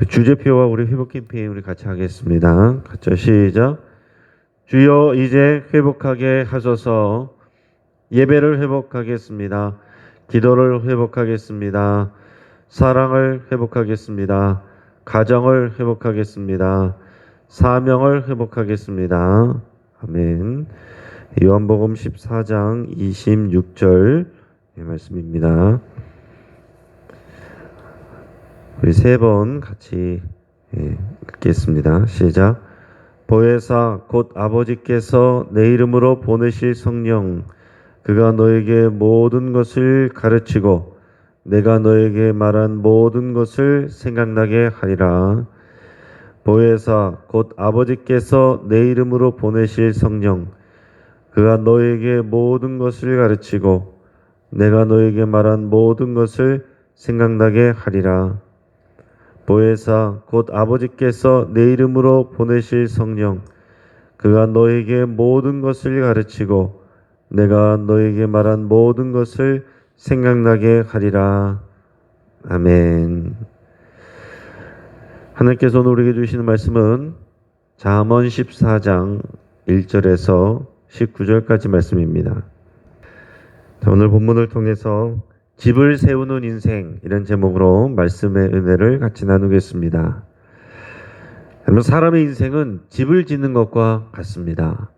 주제표와 우리 회복 캠페인 우리 같이 하겠습니다. 같이 시작. 주여 이제 회복하게 하소서. 예배를 회복하겠습니다. 기도를 회복하겠습니다. 사랑을 회복하겠습니다. 가정을 회복하겠습니다. 사명을 회복하겠습니다. 아멘. 요한복음 14장 26절 말씀입니다. 우리 세 번 같이 읽겠습니다. 시작. 보혜사 곧 아버지께서 내 이름으로 보내실 성령 그가 너에게 모든 것을 가르치고 내가 너에게 말한 모든 것을 생각나게 하리라. 보혜사 곧 아버지께서 내 이름으로 보내실 성령 그가 너에게 모든 것을 가르치고 내가 너에게 말한 모든 것을 생각나게 하리라. 보혜사 곧 아버지께서 내 이름으로 보내실 성령 그가 너에게 모든 것을 가르치고 내가 너에게 말한 모든 것을 생각나게 하리라. 아멘. 하나님께서 오늘 우리에게 주시는 말씀은 잠언 14장 1절에서 19절까지 말씀입니다. 오늘 본문을 통해서 집을 세우는 인생 이런 제목으로 말씀의 은혜를 같이 나누겠습니다. 여러분, 사람의 인생은 집을 짓는 것과 같습니다.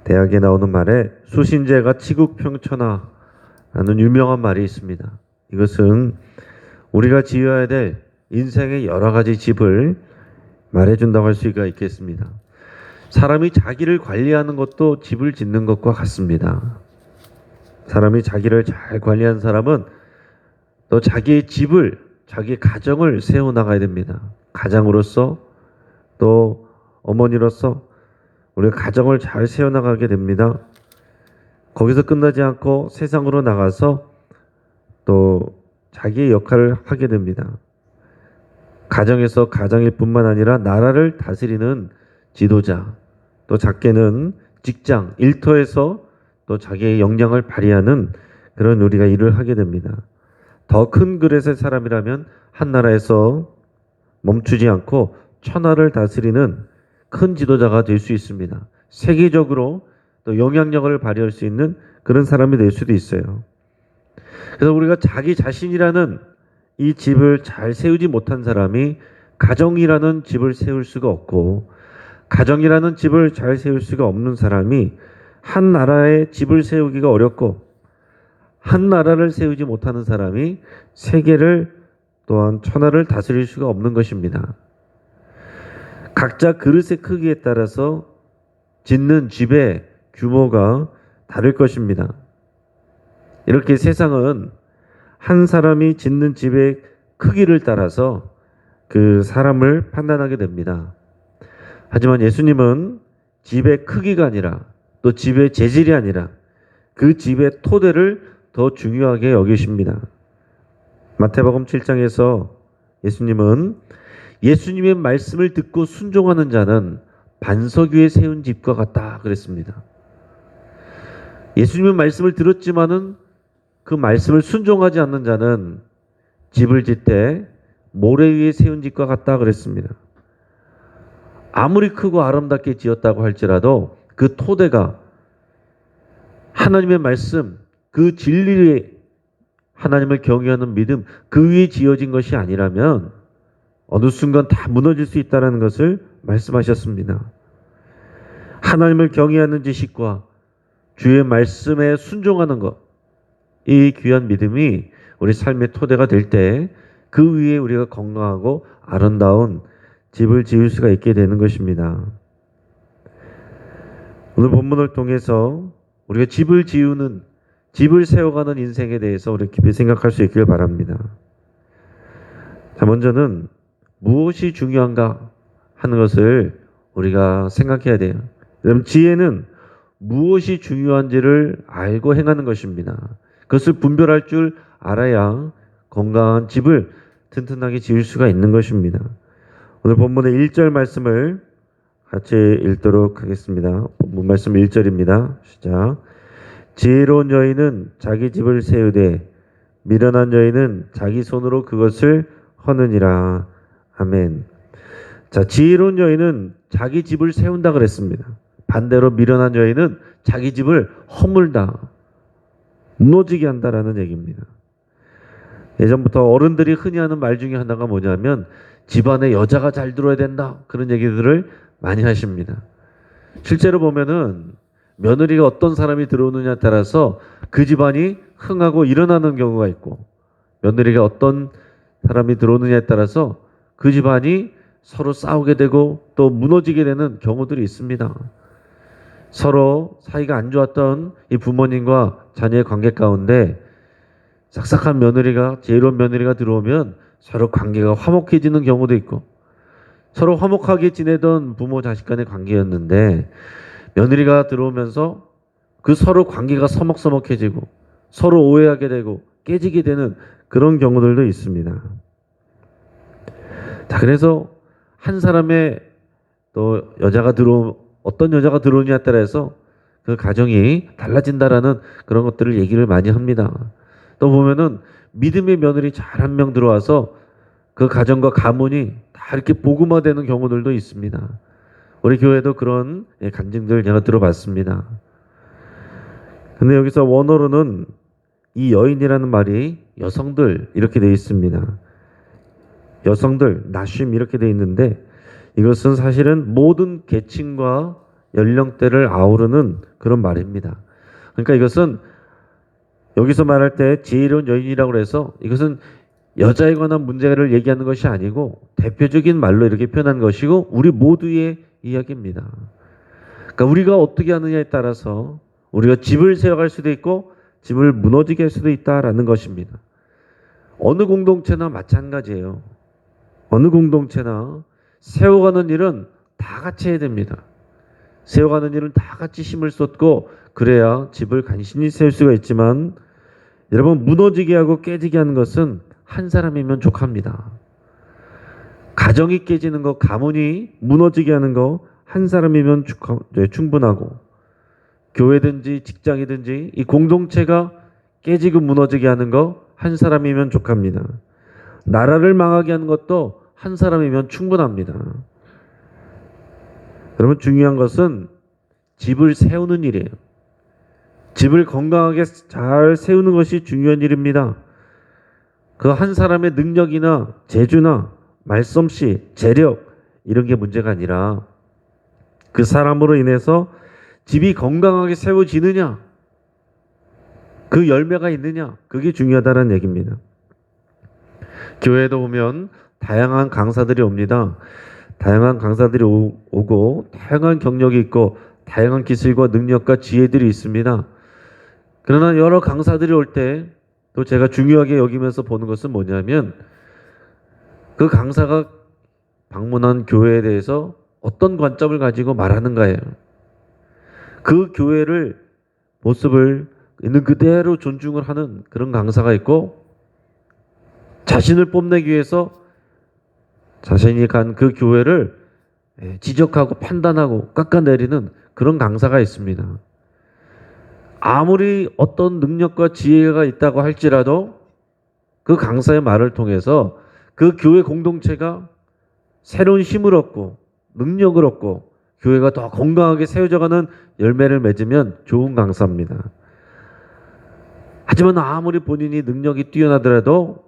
대학에 나오는 말에 수신제가 치국평천하라는 유명한 말이 있습니다. 이것은 우리가 지어야 될 인생의 여러 가지 집을 말해준다고 할 수가 있겠습니다. 사람이 자기를 관리하는 것도 집을 짓는 것과 같습니다. 사람이 자기를 잘 관리한 사람은 또 자기의 집을, 자기의 가정을 세워나가야 됩니다. 가장으로서 또 어머니로서 우리가 가정을 잘 세워나가게 됩니다. 거기서 끝나지 않고 세상으로 나가서 또 자기의 역할을 하게 됩니다. 가정에서 가장일 뿐만 아니라 나라를 다스리는 지도자, 또 작게는 직장, 일터에서 또 자기의 역량을 발휘하는 그런 우리가 일을 하게 됩니다. 더 큰 그릇의 사람이라면 한 나라에서 멈추지 않고 천하를 다스리는 큰 지도자가 될 수 있습니다. 세계적으로 또 영향력을 발휘할 수 있는 그런 사람이 될 수도 있어요. 그래서 우리가 자기 자신이라는 이 집을 잘 세우지 못한 사람이 가정이라는 집을 세울 수가 없고 가정이라는 집을 잘 세울 수가 없는 사람이 한 나라의 집을 세우기가 어렵고 한 나라를 세우지 못하는 사람이 세계를 또한 천하를 다스릴 수가 없는 것입니다. 각자 그릇의 크기에 따라서 짓는 집의 규모가 다를 것입니다. 이렇게 세상은 한 사람이 짓는 집의 크기를 따라서 그 사람을 판단하게 됩니다. 하지만 예수님은 집의 크기가 아니라 또 집의 재질이 아니라 그 집의 토대를 더 중요하게 여기십니다. 마태복음 7장에서 예수님은 예수님의 말씀을 듣고 순종하는 자는 반석 위에 세운 집과 같다 그랬습니다. 예수님의 말씀을 들었지만은 그 말씀을 순종하지 않는 자는 집을 짓되 모래 위에 세운 집과 같다 그랬습니다. 아무리 크고 아름답게 지었다고 할지라도 그 토대가 하나님의 말씀, 그 진리의 하나님을 경외하는 믿음, 그 위에 지어진 것이 아니라면 어느 순간 다 무너질 수 있다는 것을 말씀하셨습니다. 하나님을 경외하는 지식과 주의 말씀에 순종하는 것, 이 귀한 믿음이 우리 삶의 토대가 될 때 그 위에 우리가 건강하고 아름다운 집을 지을 수가 있게 되는 것입니다. 오늘 본문을 통해서 우리가 집을 지우는, 집을 세워가는 인생에 대해서 우리 깊이 생각할 수 있길 바랍니다. 자, 먼저는 무엇이 중요한가 하는 것을 우리가 생각해야 돼요. 그럼 지혜는 무엇이 중요한지를 알고 행하는 것입니다. 그것을 분별할 줄 알아야 건강한 집을 튼튼하게 지을 수가 있는 것입니다. 오늘 본문의 1절 말씀을 같이 읽도록 하겠습니다. 본문 말씀 1절입니다. 시작. 지혜로운 여인은 자기 집을 세우되 미련한 여인은 자기 손으로 그것을 허느니라. 아멘. 자, 지혜로운 여인은 자기 집을 세운다 그랬습니다. 반대로 미련한 여인은 자기 집을 허물다, 무너지게 한다라는 얘기입니다. 예전부터 어른들이 흔히 하는 말 중에 하나가 뭐냐면 집안에 여자가 잘 들어야 된다, 그런 얘기들을 많이 하십니다. 실제로 보면은 며느리가 어떤 사람이 들어오느냐에 따라서 그 집안이 흥하고 일어나는 경우가 있고, 며느리가 어떤 사람이 들어오느냐에 따라서 그 집안이 서로 싸우게 되고 또 무너지게 되는 경우들이 있습니다. 서로 사이가 안 좋았던 이 부모님과 자녀의 관계 가운데 싹싹한 며느리가, 지혜로운 며느리가 들어오면 서로 관계가 화목해지는 경우도 있고, 서로 화목하게 지내던 부모 자식 간의 관계였는데 며느리가 들어오면서 그 서로 관계가 서먹서먹해지고 서로 오해하게 되고 깨지게 되는 그런 경우들도 있습니다. 자, 그래서 한 사람의 또 어떤 여자가 들어오냐에 따라서 그 가정이 달라진다라는 그런 것들을 얘기를 많이 합니다. 또 보면은 믿음의 며느리 잘 한 명 들어와서 그 가정과 가문이 다 이렇게 복음화되는 경우들도 있습니다. 우리 교회도 그런 간증들 제가 들어봤습니다. 근데 여기서 원어로는 이 여인이라는 말이 여성들 이렇게 되어 있습니다. 여성들, 나쉼 이렇게 되어 있는데 이것은 사실은 모든 계층과 연령대를 아우르는 그런 말입니다. 그러니까 이것은 여기서 말할 때 지혜로운 여인이라고 해서 이것은 여자에 관한 문제를 얘기하는 것이 아니고 대표적인 말로 이렇게 표현한 것이고 우리 모두의 이야기입니다. 그러니까 우리가 어떻게 하느냐에 따라서 우리가 집을 세워갈 수도 있고 집을 무너지게 할 수도 있다라는 것입니다. 어느 공동체나 마찬가지예요. 어느 공동체나 세워가는 일은 다 같이 해야 됩니다. 세워가는 일은 다 같이 힘을 쏟고 그래야 집을 간신히 세울 수가 있지만 여러분, 무너지게 하고 깨지게 하는 것은 한 사람이면 족합니다. 가정이 깨지는 거, 가문이 무너지게 하는 거 한 사람이면 충분하고, 교회든지 직장이든지 이 공동체가 깨지고 무너지게 하는 거 한 사람이면 족합니다. 나라를 망하게 하는 것도 한 사람이면 충분합니다. 여러분, 중요한 것은 집을 세우는 일이에요. 집을 건강하게 잘 세우는 것이 중요한 일입니다. 그 한 사람의 능력이나 재주나 말솜씨, 재력 이런 게 문제가 아니라 그 사람으로 인해서 집이 건강하게 세워지느냐, 그 열매가 있느냐, 그게 중요하다는 얘기입니다. 교회에도 보면 다양한 강사들이 옵니다. 다양한 강사들이 오고 다양한 경력이 있고 다양한 기술과 능력과 지혜들이 있습니다. 그러나 여러 강사들이 올 때 또 제가 중요하게 여기면서 보는 것은 뭐냐면 그 강사가 방문한 교회에 대해서 어떤 관점을 가지고 말하는가예요. 그 교회를 모습을 있는 그대로 존중을 하는 그런 강사가 있고 자신을 뽐내기 위해서 자신이 간 그 교회를 지적하고 판단하고 깎아내리는 그런 강사가 있습니다. 아무리 어떤 능력과 지혜가 있다고 할지라도 그 강사의 말을 통해서 그 교회 공동체가 새로운 힘을 얻고 능력을 얻고 교회가 더 건강하게 세워져가는 열매를 맺으면 좋은 강사입니다. 하지만 아무리 본인이 능력이 뛰어나더라도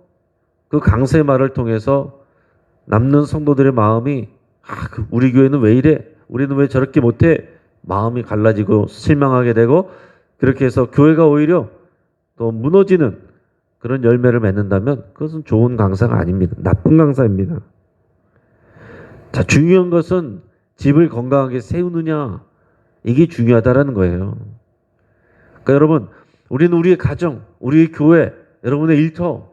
그 강사의 말을 통해서 남는 성도들의 마음이 우리 교회는 왜 이래? 우리는 왜 저렇게 못해? 마음이 갈라지고 실망하게 되고 그렇게 해서 교회가 오히려 또 무너지는 그런 열매를 맺는다면 그것은 좋은 강사가 아닙니다. 나쁜 강사입니다. 자, 중요한 것은 집을 건강하게 세우느냐, 이게 중요하다라는 거예요. 그러니까 여러분, 우리는 우리의 가정, 우리의 교회, 여러분의 일터,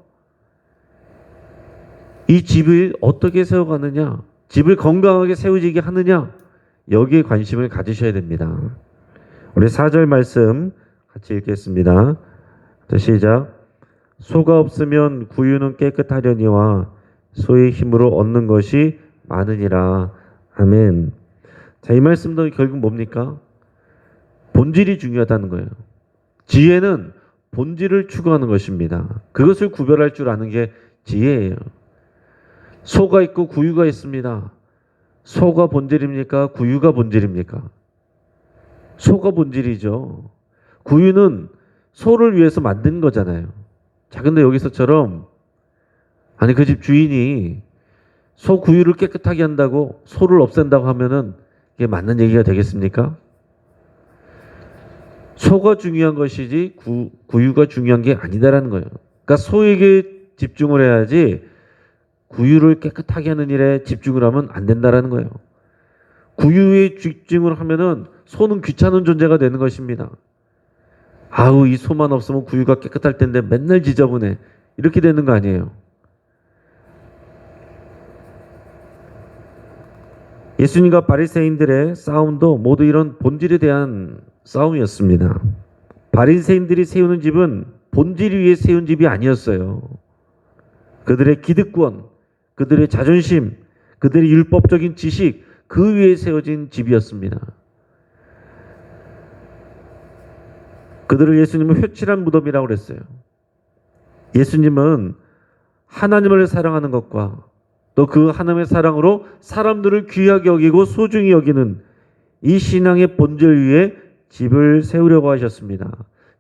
이 집을 어떻게 세워가느냐, 집을 건강하게 세워지게 하느냐, 여기에 관심을 가지셔야 됩니다. 우리 4절 말씀 같이 읽겠습니다. 자, 시작. 소가 없으면 구유는 깨끗하려니와 소의 힘으로 얻는 것이 많으니라. 아멘. 자, 이 말씀도 결국 뭡니까? 본질이 중요하다는 거예요. 지혜는 본질을 추구하는 것입니다. 그것을 구별할 줄 아는 게 지혜예요. 소가 있고 구유가 있습니다. 소가 본질입니까? 구유가 본질입니까? 소가 본질이죠. 구유는 소를 위해서 만든 거잖아요. 자, 근데 여기서처럼 아니 그 집 주인이 소 구유를 깨끗하게 한다고 소를 없앤다고 하면은 이게 맞는 얘기가 되겠습니까? 소가 중요한 것이지 구유가 중요한 게 아니다라는 거예요. 그러니까 소에게 집중을 해야지 구유를 깨끗하게 하는 일에 집중을 하면 안 된다라는 거예요. 구유에 집중을 하면은 소는 귀찮은 존재가 되는 것입니다. 아우, 이 소만 없으면 구유가 깨끗할 텐데 맨날 지저분해. 이렇게 되는 거 아니에요. 예수님과 바리새인들의 싸움도 모두 이런 본질에 대한 싸움이었습니다. 바리새인들이 세우는 집은 본질 위에 세운 집이 아니었어요. 그들의 기득권, 그들의 자존심, 그들의 율법적인 지식, 그 위에 세워진 집이었습니다. 그들을 예수님은 회칠한 무덤이라고 그랬어요. 예수님은 하나님을 사랑하는 것과 또 그 하나님의 사랑으로 사람들을 귀하게 여기고 소중히 여기는 이 신앙의 본질 위에 집을 세우려고 하셨습니다.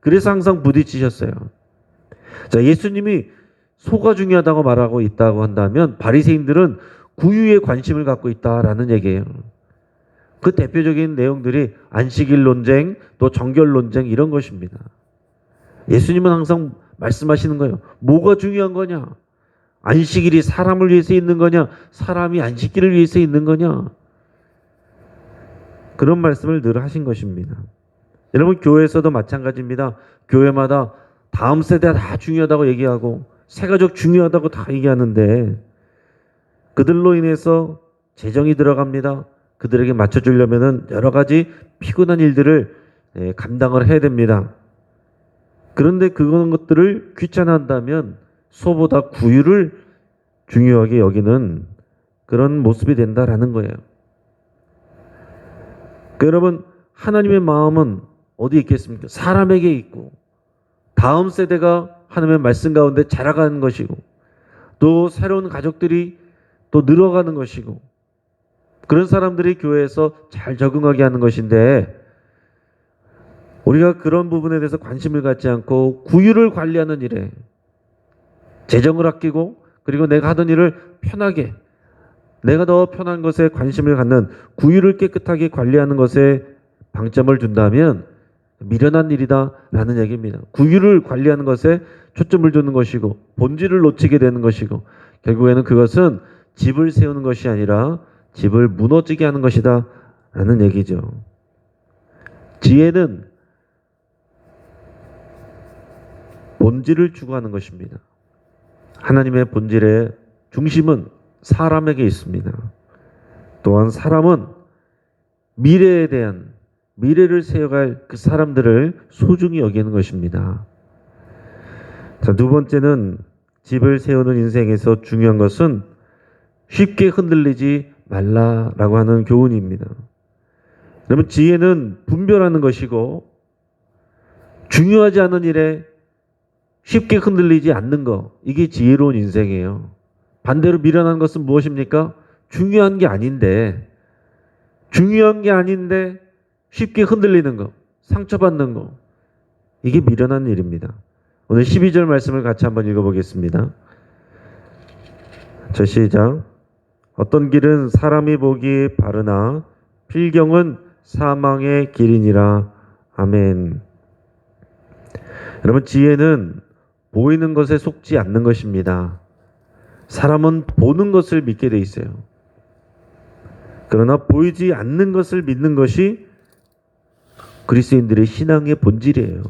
그래서 항상 부딪히셨어요. 자, 예수님이 소가 중요하다고 말하고 있다고 한다면 바리새인들은 구유에 관심을 갖고 있다라는 얘기예요. 그 대표적인 내용들이 안식일 논쟁, 또 정결 논쟁 이런 것입니다. 예수님은 항상 말씀하시는 거예요. 뭐가 중요한 거냐? 안식일이 사람을 위해서 있는 거냐? 사람이 안식일을 위해서 있는 거냐? 그런 말씀을 늘 하신 것입니다. 여러분, 교회에서도 마찬가지입니다. 교회마다 다음 세대가 다 중요하다고 얘기하고 새가족 중요하다고 다 얘기하는데 그들로 인해서 재정이 들어갑니다. 그들에게 맞춰주려면 여러 가지 피곤한 일들을 감당을 해야 됩니다. 그런데 그런 것들을 귀찮아한다면 소보다 구유를 중요하게 여기는 그런 모습이 된다라는 거예요. 그러니까 여러분, 하나님의 마음은 어디 있겠습니까? 사람에게 있고 다음 세대가 하나님의 말씀 가운데 자라가는 것이고 또 새로운 가족들이 또 늘어가는 것이고 그런 사람들이 교회에서 잘 적응하게 하는 것인데 우리가 그런 부분에 대해서 관심을 갖지 않고 구유를 관리하는 일에 재정을 아끼고 그리고 내가 하던 일을 편하게 내가 더 편한 것에 관심을 갖는 구유를 깨끗하게 관리하는 것에 방점을 둔다면 미련한 일이다라는 얘기입니다. 구유를 관리하는 것에 초점을 두는 것이고 본질을 놓치게 되는 것이고 결국에는 그것은 집을 세우는 것이 아니라 집을 무너지게 하는 것이다 라는 얘기죠. 지혜는 본질을 추구하는 것입니다. 하나님의 본질의 중심은 사람에게 있습니다. 또한 사람은 미래에 대한 미래를 세워갈 그 사람들을 소중히 여기는 것입니다. 자, 두 번째는 집을 세우는 인생에서 중요한 것은 쉽게 흔들리지 말라라고 하는 교훈입니다. 그러면 지혜는 분별하는 것이고 중요하지 않은 일에 쉽게 흔들리지 않는 것, 이게 지혜로운 인생이에요. 반대로 미련한 것은 무엇입니까? 중요한 게 아닌데 쉽게 흔들리는 것, 상처받는 것, 이게 미련한 일입니다. 오늘 12절 말씀을 같이 한번 읽어보겠습니다. 자, 시작. 어떤 길은 사람이 보기에 바르나 필경은 사망의 길이니라. 아멘. 여러분, 지혜는 보이는 것에 속지 않는 것입니다. 사람은 보는 것을 믿게 돼 있어요. 그러나 보이지 않는 것을 믿는 것이 그리스도인들의 신앙의 본질이에요.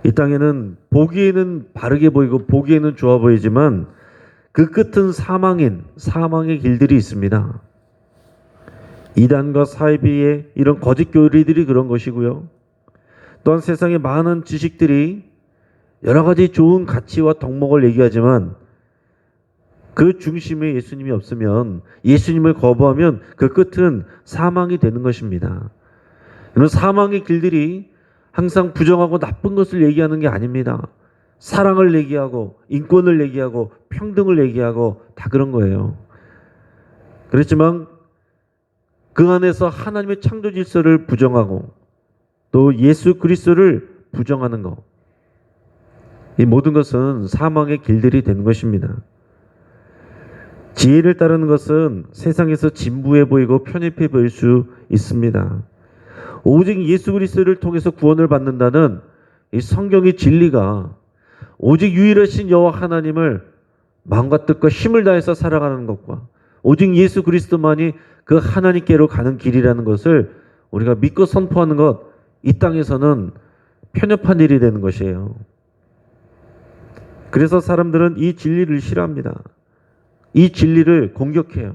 이 땅에는 보기에는 바르게 보이고 보기에는 좋아 보이지만 그 끝은 사망의 길들이 있습니다. 이단과 사이비의 이런 거짓 교리들이 그런 것이고요. 또한 세상의 많은 지식들이 여러 가지 좋은 가치와 덕목을 얘기하지만 그 중심에 예수님이 없으면, 예수님을 거부하면 그 끝은 사망이 되는 것입니다. 이런 사망의 길들이 항상 부정하고 나쁜 것을 얘기하는 게 아닙니다. 사랑을 얘기하고 인권을 얘기하고 평등을 얘기하고 다 그런 거예요. 그렇지만 그 안에서 하나님의 창조 질서를 부정하고 또 예수 그리스도를 부정하는 것, 이 모든 것은 사망의 길들이 되는 것입니다. 지혜를 따르는 것은 세상에서 진부해 보이고 편협해 보일 수 있습니다. 오직 예수 그리스도를 통해서 구원을 받는다는 이 성경의 진리가 오직 유일하신 여호와 하나님을 마음과 뜻과 힘을 다해서 살아가는 것과 오직 예수 그리스도만이 그 하나님께로 가는 길이라는 것을 우리가 믿고 선포하는 것, 이 땅에서는 편협한 일이 되는 것이에요. 그래서 사람들은 이 진리를 싫어합니다. 이 진리를 공격해요.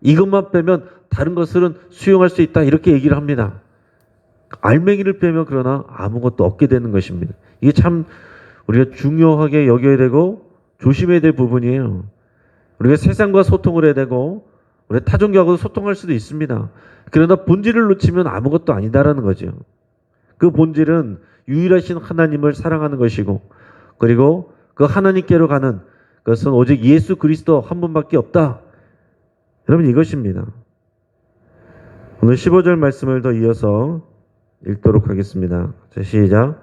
이것만 빼면 다른 것들은 수용할 수 있다, 이렇게 얘기를 합니다. 알맹이를 빼면 그러나 아무것도 없게 되는 것입니다. 이게 참 우리가 중요하게 여겨야 되고 조심해야 될 부분이에요. 우리가 세상과 소통을 해야 되고 우리가 타종교하고도 소통할 수도 있습니다. 그러나 본질을 놓치면 아무것도 아니다라는 거죠. 그 본질은 유일하신 하나님을 사랑하는 것이고, 그리고 그 하나님께로 가는 그것은 오직 예수 그리스도 한 분밖에 없다. 여러분, 이것입니다. 오늘 15절 말씀을 더 이어서 읽도록 하겠습니다. 자, 시작.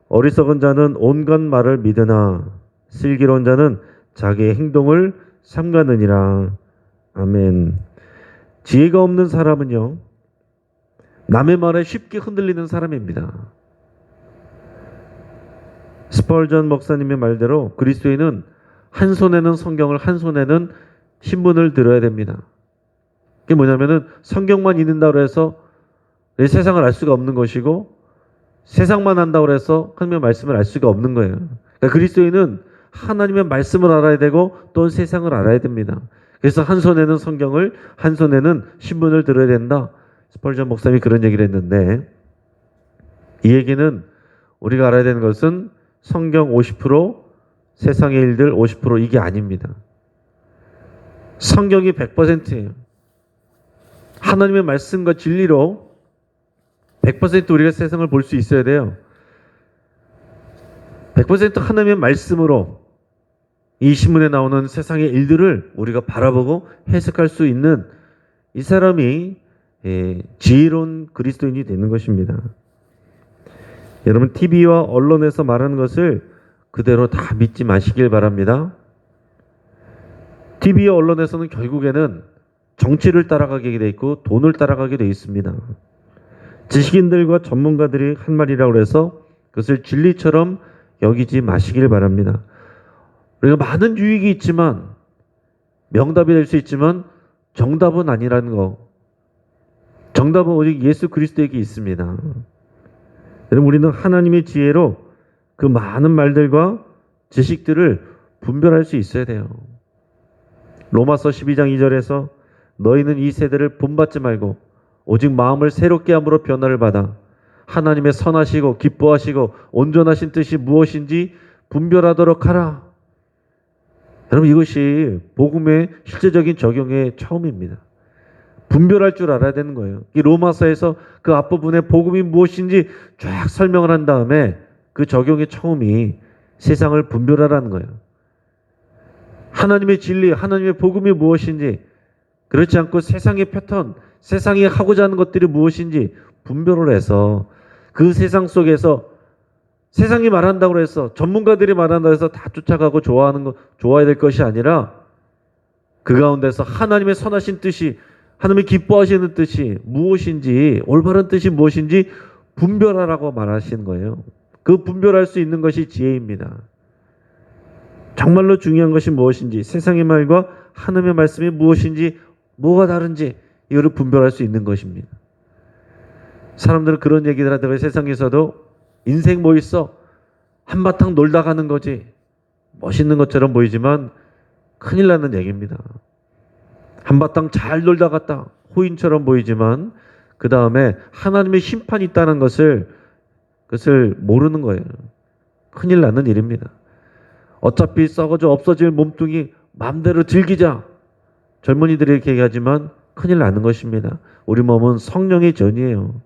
어리석은 자는 온갖 말을 믿으나 슬기로운 자는 자기의 행동을 삼가느니라. 아멘. 지혜가 없는 사람은요, 남의 말에 쉽게 흔들리는 사람입니다. 스펄전 목사님의 말대로 그리스도인은 한 손에는 성경을, 한 손에는 신문을 들어야 됩니다. 그게 뭐냐면은 성경만 읽는다고 해서 내 세상을 알 수가 없는 것이고, 세상만 한다고 해서 하나님의 말씀을 알 수가 없는 거예요. 그러니까 그리스도인은 하나님의 말씀을 알아야 되고 또 세상을 알아야 됩니다. 그래서 한 손에는 성경을, 한 손에는 신문을 들어야 된다. 스펄전 목사님이 그런 얘기를 했는데, 이 얘기는 우리가 알아야 되는 것은 성경 50%, 세상의 일들 50% 이게 아닙니다. 성경이 100%예요. 하나님의 말씀과 진리로 100% 우리가 세상을 볼 수 있어야 돼요. 100% 하나님의 말씀으로 이 신문에 나오는 세상의 일들을 우리가 바라보고 해석할 수 있는 이 사람이 지혜로운 그리스도인이 되는 것입니다. 여러분, TV와 언론에서 말하는 것을 그대로 다 믿지 마시길 바랍니다. TV와 언론에서는 결국에는 정치를 따라가게 돼 있고 돈을 따라가게 돼 있습니다. 지식인들과 전문가들이 한 말이라고 해서 그것을 진리처럼 여기지 마시길 바랍니다. 우리가 많은 유익이 있지만, 명답이 될 수 있지만 정답은 아니라는 거. 정답은 오직 예수 그리스도에게 있습니다. 여러분, 우리는 하나님의 지혜로 그 많은 말들과 지식들을 분별할 수 있어야 돼요. 로마서 12장 2절에서 너희는 이 세대를 본받지 말고 오직 마음을 새롭게 함으로 변화를 받아 하나님의 선하시고 기뻐하시고 온전하신 뜻이 무엇인지 분별하도록 하라. 여러분, 이것이 복음의 실제적인 적용의 처음입니다. 분별할 줄 알아야 되는 거예요. 이 로마서에서 그 앞부분에 복음이 무엇인지 쫙 설명을 한 다음에 그 적용의 처음이 세상을 분별하라는 거예요. 하나님의 진리, 하나님의 복음이 무엇인지, 그렇지 않고 세상의 패턴, 세상이 하고자 하는 것들이 무엇인지 분별을 해서 그 세상 속에서 세상이 말한다고 해서, 전문가들이 말한다고 해서 다 쫓아가고 좋아해야 될 것이 아니라 그 가운데서 하나님의 선하신 뜻이, 하나님의 기뻐하시는 뜻이 무엇인지, 올바른 뜻이 무엇인지 분별하라고 말하시는 거예요. 그 분별할 수 있는 것이 지혜입니다. 정말로 중요한 것이 무엇인지, 세상의 말과 하나님의 말씀이 무엇인지, 뭐가 다른지 이거를 분별할 수 있는 것입니다. 사람들은 그런 얘기들 하다가 세상에서도 인생 뭐 있어? 한바탕 놀다 가는 거지. 멋있는 것처럼 보이지만 큰일 나는 얘기입니다. 한바탕 잘 놀다 갔다 호인처럼 보이지만 그 다음에 하나님의 심판이 있다는 그것을 모르는 거예요. 큰일 나는 일입니다. 어차피 썩어져 없어질 몸뚱이 마음대로 즐기자. 젊은이들이 이렇게 얘기하지만 큰일 나는 것입니다. 우리 몸은 성령의 전이에요.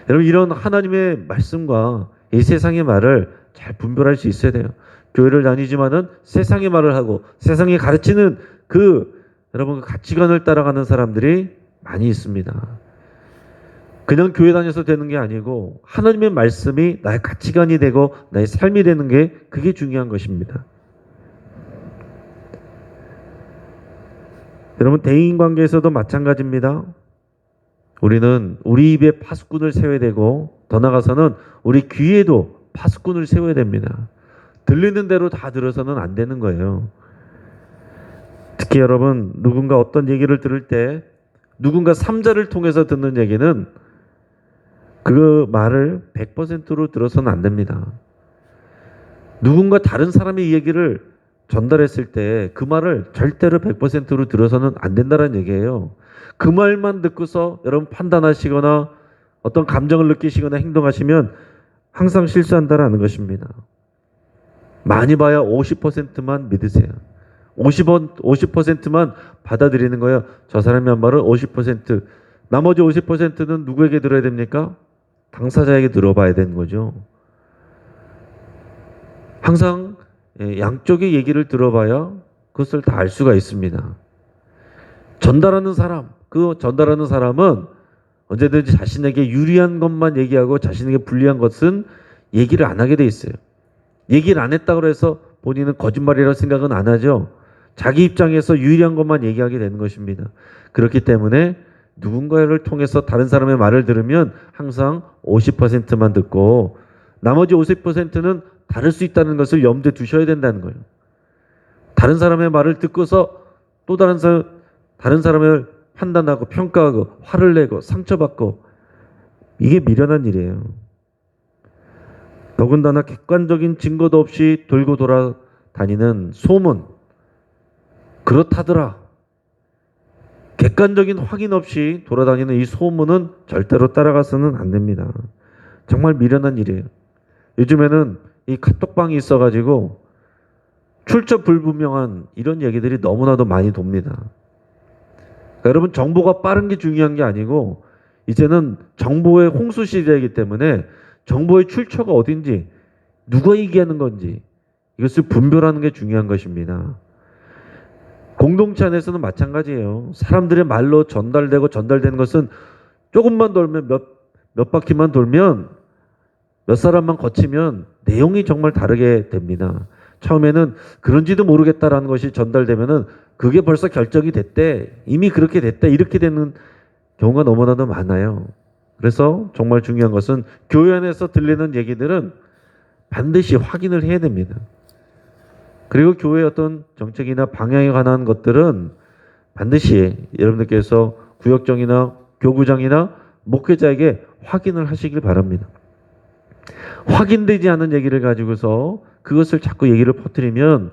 여러분, 이런 하나님의 말씀과 이 세상의 말을 잘 분별할 수 있어야 돼요. 교회를 다니지만은 세상의 말을 하고 세상이 가르치는 여러분 가치관을 따라가는 사람들이 많이 있습니다. 그냥 교회 다녀서 되는 게 아니고 하나님의 말씀이 나의 가치관이 되고 나의 삶이 되는 게 그게 중요한 것입니다. 여러분 대인관계에서도 마찬가지입니다. 우리는 우리 입에 파수꾼을 세워야 되고 더 나아가서는 우리 귀에도 파수꾼을 세워야 됩니다. 들리는 대로 다 들어서는 안 되는 거예요. 특히 여러분 누군가 어떤 얘기를 들을 때 누군가 3자를 통해서 듣는 얘기는 그 말을 100%로 들어서는 안 됩니다. 누군가 다른 사람의 얘기를 전달했을 때 그 말을 절대로 100%로 들어서는 안 된다는 얘기예요. 그 말만 듣고서 여러분 판단하시거나 어떤 감정을 느끼시거나 행동하시면 항상 실수한다라는 것입니다. 많이 봐야 50%만 믿으세요. 50%만 받아들이는 거예요. 저 사람이 한 말은 50%. 나머지 50%는 누구에게 들어야 됩니까? 당사자에게 들어봐야 되는 거죠. 항상 양쪽의 얘기를 들어봐야 그것을 다 알 수가 있습니다. 전달하는 사람은 언제든지 자신에게 유리한 것만 얘기하고 자신에게 불리한 것은 얘기를 안 하게 돼 있어요. 얘기를 안 했다고 해서 본인은 거짓말이라고 생각은 안 하죠. 자기 입장에서 유리한 것만 얘기하게 되는 것입니다. 그렇기 때문에 누군가를 통해서 다른 사람의 말을 들으면 항상 50%만 듣고 나머지 50%는 다를 수 있다는 것을 염두에 두셔야 된다는 거예요. 다른 사람의 말을 듣고서 또 다른 사람을 판단하고 평가하고 화를 내고 상처받고 이게 미련한 일이에요. 더군다나 객관적인 증거도 없이 돌고 돌아다니는 소문, 그렇다더라. 객관적인 확인 없이 돌아다니는 이 소문은 절대로 따라가서는 안 됩니다. 정말 미련한 일이에요. 요즘에는 이 카톡방이 있어가지고 출처 불분명한 이런 얘기들이 너무나도 많이 돕니다. 그러니까 여러분 정보가 빠른 게 중요한 게 아니고 이제는 정보의 홍수 시대이기 때문에 정보의 출처가 어딘지 누가 얘기하는 건지 이것을 분별하는 게 중요한 것입니다. 공동체 안에서는 마찬가지예요. 사람들의 말로 전달되는 것은 조금만 돌면 몇 바퀴만 돌면 몇 사람만 거치면 내용이 정말 다르게 됩니다. 처음에는 그런지도 모르겠다라는 것이 전달되면은 그게 벌써 결정이 됐대. 이미 그렇게 됐대. 이렇게 되는 경우가 너무나도 많아요. 그래서 정말 중요한 것은 교회 안에서 들리는 얘기들은 반드시 확인을 해야 됩니다. 그리고 교회의 어떤 정책이나 방향에 관한 것들은 반드시 여러분들께서 구역장이나 교구장이나 목회자에게 확인을 하시길 바랍니다. 확인되지 않은 얘기를 가지고서 그것을 자꾸 얘기를 퍼뜨리면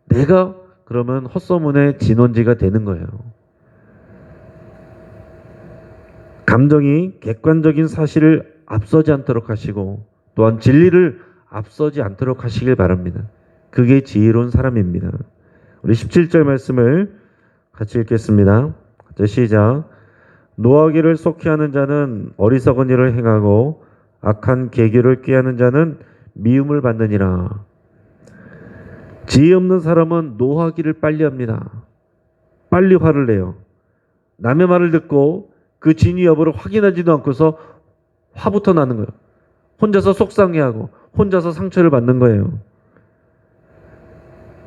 내가 그러면 헛소문의 진원지가 되는 거예요. 감정이 객관적인 사실을 앞서지 않도록 하시고 또한 진리를 앞서지 않도록 하시길 바랍니다. 그게 지혜로운 사람입니다. 우리 17절 말씀을 같이 읽겠습니다. 시작. 노하기를 속히 하는 자는 어리석은 일을 행하고 악한 계교를 꾀하는 자는 미움을 받느니라. 지혜 없는 사람은 노하기를 빨리 합니다. 빨리 화를 내요. 남의 말을 듣고 그 진위 여부를 확인하지도 않고서 화부터 나는 거예요. 혼자서 속상해하고 혼자서 상처를 받는 거예요.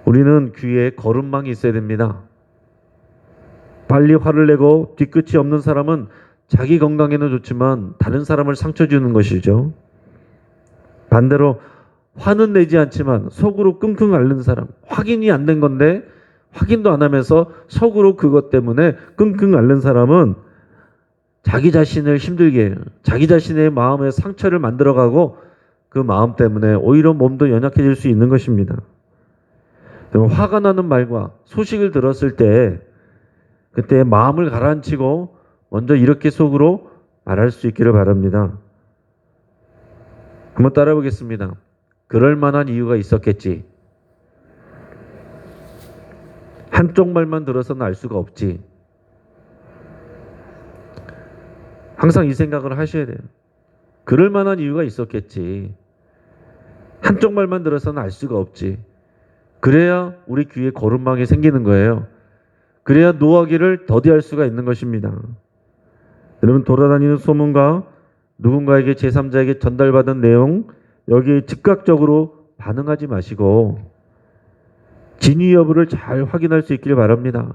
우리는 귀에 거름망이 있어야 됩니다. 빨리 화를 내고 뒤끝이 없는 사람은 자기 건강에는 좋지만 다른 사람을 상처 주는 것이죠. 반대로 화는 내지 않지만 속으로 끙끙 앓는 사람, 확인이 안 된 건데 확인도 안 하면서 속으로 그것 때문에 끙끙 앓는 사람은 자기 자신을 힘들게 해요. 자기 자신의 마음에 상처를 만들어가고 그 마음 때문에 오히려 몸도 연약해질 수 있는 것입니다. 화가 나는 말과 소식을 들었을 때 그때 마음을 가라앉히고 먼저 이렇게 속으로 말할 수 있기를 바랍니다. 한번 따라 보겠습니다. 그럴 만한 이유가 있었겠지. 한쪽 말만 들어서는 알 수가 없지. 항상 이 생각을 하셔야 돼요. 그럴 만한 이유가 있었겠지. 한쪽 말만 들어서는 알 수가 없지. 그래야 우리 귀에 거룩망이 생기는 거예요. 그래야 노하기를 더디할 수가 있는 것입니다. 여러분, 돌아다니는 소문과 누군가에게 제3자에게 전달받은 내용, 여기에 즉각적으로 반응하지 마시고 진위 여부를 잘 확인할 수 있길 바랍니다.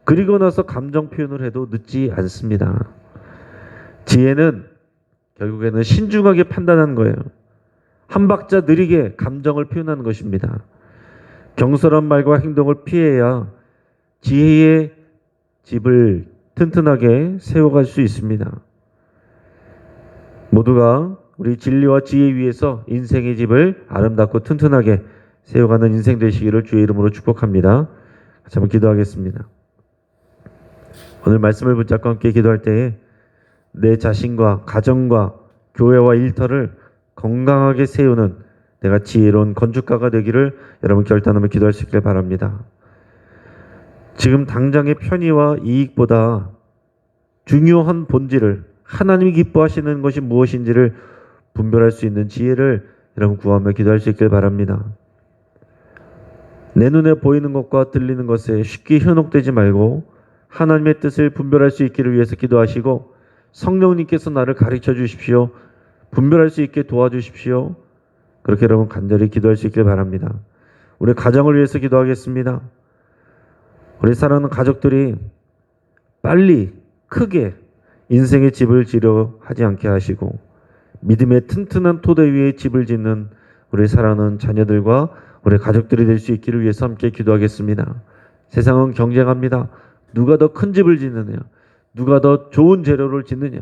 그리고 나서 감정 표현을 해도 늦지 않습니다. 지혜는 결국에는 신중하게 판단하는 거예요. 한 박자 느리게 감정을 표현하는 것입니다. 경솔한 말과 행동을 피해야 지혜의 집을 튼튼하게 세워갈 수 있습니다. 모두가 우리 진리와 지혜 위에서 인생의 집을 아름답고 튼튼하게 세워가는 인생 되시기를 주의 이름으로 축복합니다. 같이 한번 기도하겠습니다. 오늘 말씀을 붙잡고 함께 기도할 때에 내 자신과 가정과 교회와 일터를 건강하게 세우는 내가 지혜로운 건축가가 되기를 여러분 결단하며 기도할 수 있길 바랍니다. 지금 당장의 편의와 이익보다 중요한 본질을, 하나님이 기뻐하시는 것이 무엇인지를 분별할 수 있는 지혜를 여러분 구하며 기도할 수 있길 바랍니다. 내 눈에 보이는 것과 들리는 것에 쉽게 현혹되지 말고 하나님의 뜻을 분별할 수 있기를 위해서 기도하시고, 성령님께서 나를 가르쳐 주십시오. 분별할 수 있게 도와주십시오. 그렇게 여러분 간절히 기도할 수 있길 바랍니다. 우리 가정을 위해서 기도하겠습니다. 우리 사랑하는 가족들이 빨리 크게 인생의 집을 지려 하지 않게 하시고 믿음의 튼튼한 토대 위에 집을 짓는 우리 사랑하는 자녀들과 우리 가족들이 될 수 있기를 위해서 함께 기도하겠습니다. 세상은 경쟁합니다. 누가 더 큰 집을 짓느냐, 누가 더 좋은 재료를 짓느냐.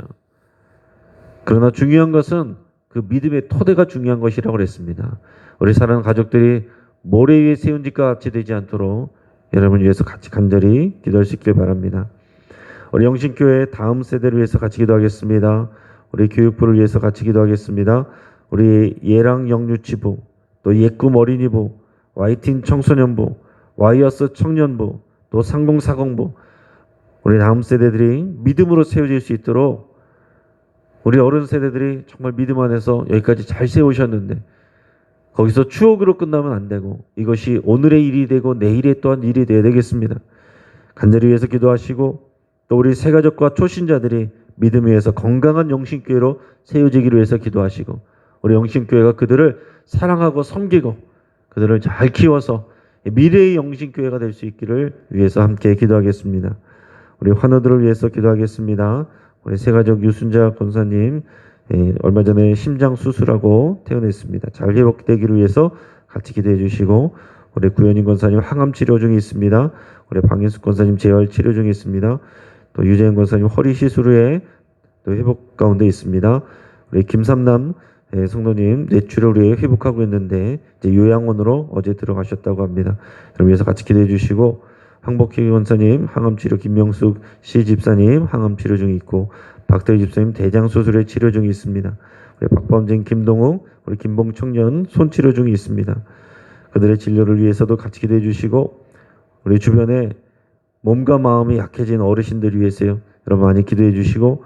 그러나 중요한 것은 그 믿음의 토대가 중요한 것이라고 그랬습니다. 우리 사랑하는 가족들이 모래 위에 세운 집과 같이 되지 않도록 여러분 위해서 같이 간절히 기도할 수 있길 바랍니다. 우리 영신교회 다음 세대를 위해서 같이 기도하겠습니다. 우리 교육부를 위해서 같이 기도하겠습니다. 우리 예랑 영유치부, 또 예꿈 어린이부, YTN 청소년부, 와이어스 청년부, 또 상공사공부, 우리 다음 세대들이 믿음으로 세워질 수 있도록 우리 어른 세대들이 정말 믿음 안에서 여기까지 잘 세우셨는데 거기서 추억으로 끝나면 안 되고 이것이 오늘의 일이 되고 내일의 또한 일이 되어야 되겠습니다. 간절히 위해서 기도하시고, 또 우리 새가족과 초신자들이 믿음 위에서 건강한 영신교회로 세워지기를 위해서 기도하시고, 우리 영신교회가 그들을 사랑하고 섬기고 그들을 잘 키워서 미래의 영신교회가 될 수 있기를 위해서 함께 기도하겠습니다. 우리 환우들을 위해서 기도하겠습니다. 우리 새가족 유순자 권사님 얼마 전에 심장 수술하고 퇴원했습니다. 잘 회복되기를 위해서 같이 기도해 주시고, 우리 구현인 권사님 항암 치료 중에 있습니다. 우리 방인숙 권사님 재활 치료 중에 있습니다. 또 유재현 권사님 허리 시술 후에 또 회복 가운데 있습니다. 우리 김삼남 성도님 뇌출혈 후에 회복하고 있는데 이제 요양원으로 어제 들어가셨다고 합니다. 여러분 위해서 같이 기도해 주시고, 황복희 권사님 항암치료, 김명숙 씨 집사님 항암치료 중에 있고, 박대희 집사님 대장수술에 치료 중에 있습니다. 우리 박범진, 김동욱, 우리 김봉 청년 손치료 중에 있습니다. 그들의 진료를 위해서도 같이 기도해 주시고, 우리 주변에 몸과 마음이 약해진 어르신들 위해서요 여러분 많이 기도해 주시고,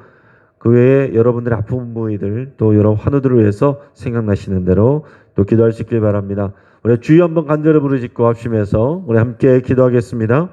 그 외에 여러분들의 아픈 부위들 또 여러 환우들을 위해서 생각나시는 대로 또 기도할 수 있길 바랍니다. 우리 주여 한번 간절히 부르짖고 합심해서 우리 함께 기도하겠습니다.